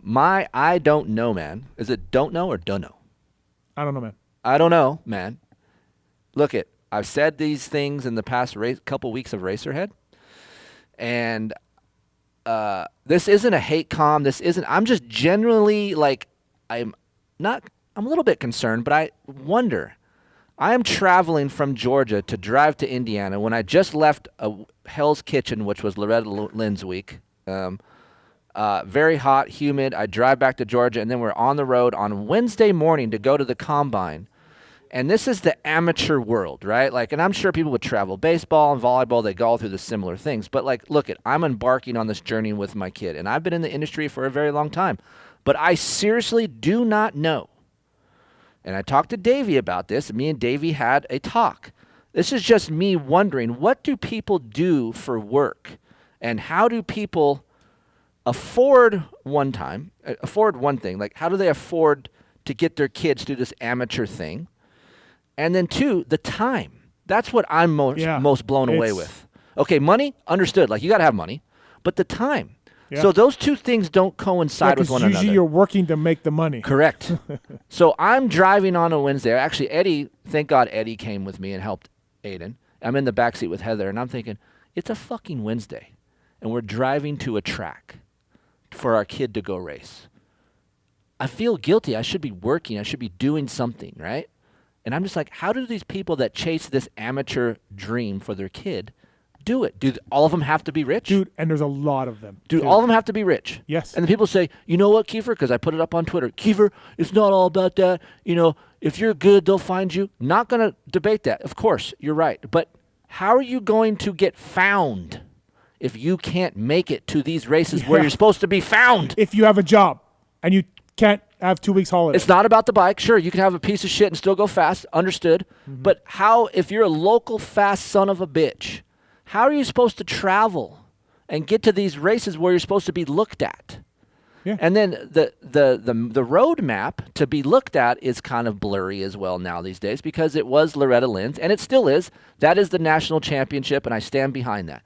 I don't know, man. Is it don't know or don't know? I don't know, man. I don't know, man. Look I've said these things in the past couple weeks of Racerhead, and this isn't a hate com. I'm just generally like, I'm a little bit concerned, but I wonder. I am traveling from Georgia to drive to Indiana when I just left Hell's Kitchen, which was Loretta Lynn's week. Very hot, humid. I drive back to Georgia, and then we're on the road on Wednesday morning to go to the Combine. And this is the amateur world, right? Like, and I'm sure people would travel baseball and volleyball. They go all through the similar things. But like, I'm embarking on this journey with my kid, and I've been in the industry for a very long time. But I seriously do not know. And I talked to Davey about this, and me and Davey had a talk. This is just me wondering, what do people do for work? And how do people afford one thing? Like, how do they afford to get their kids through this amateur thing? And then two, the time. That's what I'm most blown away with. Okay, money, understood. Like, you got to have money. But the time. Yeah. So those two things don't coincide with one another. Usually you're working to make the money. Correct. So I'm driving on a Wednesday. Actually, Eddie, thank God Eddie came with me and helped Aiden. I'm in the backseat with Heather, and I'm thinking, it's a fucking Wednesday, and we're driving to a track for our kid to go race. I feel guilty. I should be working. I should be doing something, right? And I'm just like, how do these people that chase this amateur dream for their kid do it? Do all of them have to be rich? Dude, and there's a lot of them. Do all of them have to be rich? Yes. And the people say, you know what, Keefer? Because I put it up on Twitter. Keefer, it's not all about that. You know, if you're good, they'll find you. Not going to debate that. Of course, you're right. But how are you going to get found if you can't make it to these races where you're supposed to be found? If you have a job and you can't have 2 weeks holiday. It's not about the bike. Sure, you can have a piece of shit and still go fast. Understood. Mm-hmm. But how, if you're a local fast son of a bitch, how are you supposed to travel and get to these races where you're supposed to be looked at? Yeah. And then the road map to be looked at is kind of blurry as well now these days, because it was Loretta Lynn's, and it still is. That is the national championship, and I stand behind that.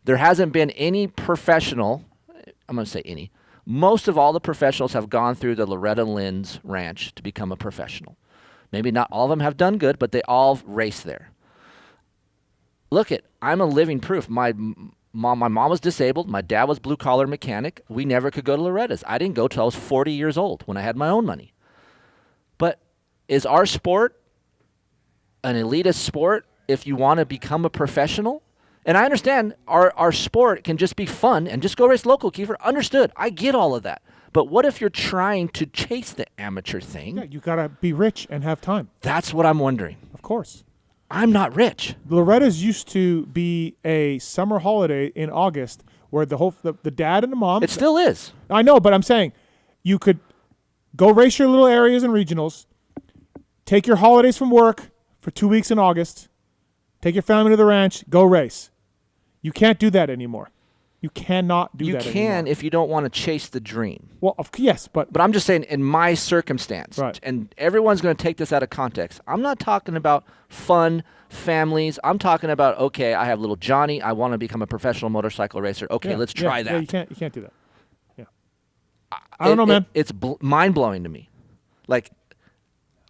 There hasn't been any professional, I'm going to say any, most of all the professionals have gone through the Loretta Lynn's ranch to become a professional. Maybe not all of them have done good, but they all race there. I'm a living proof. My mom was disabled. My dad was blue-collar mechanic. We never could go to Loretta's. I didn't go till I was 40 years old when I had my own money. But is our sport an elitist sport if you want to become a professional? And I understand our sport can just be fun and just go race local, Keefer. Understood. I get all of that. But what if you're trying to chase the amateur thing? Yeah, you got to be rich and have time. That's what I'm wondering. Of course. I'm not rich. Loretta's used to be a summer holiday in August where the dad and the mom. It still is. I know, but I'm saying you could go race your little areas and regionals, take your holidays from work for 2 weeks in August, take your family to the ranch, go race. You can't do that anymore. You cannot do that anymore. You can if you don't want to chase the dream. Well, yes, but I'm just saying in my circumstance, right. And everyone's going to take this out of context. I'm not talking about fun families. I'm talking about, okay, I have little Johnny. I want to become a professional motorcycle racer. Okay, let's try that. Yeah, you can't do that. Yeah. I don't know, man. It's mind-blowing to me. Like,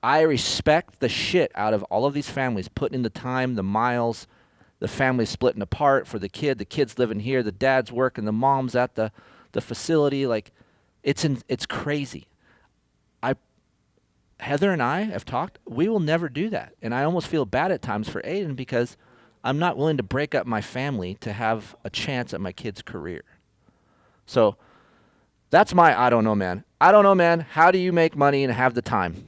I respect the shit out of all of these families putting in the time, the miles, the family splitting apart for the kid. The kid's living here. The dad's working. The mom's at the facility. Like, it's crazy. Heather and I have talked. We will never do that. And I almost feel bad at times for Aiden because I'm not willing to break up my family to have a chance at my kid's career. So that's my I don't know, man. I don't know, man. How do you make money and have the time?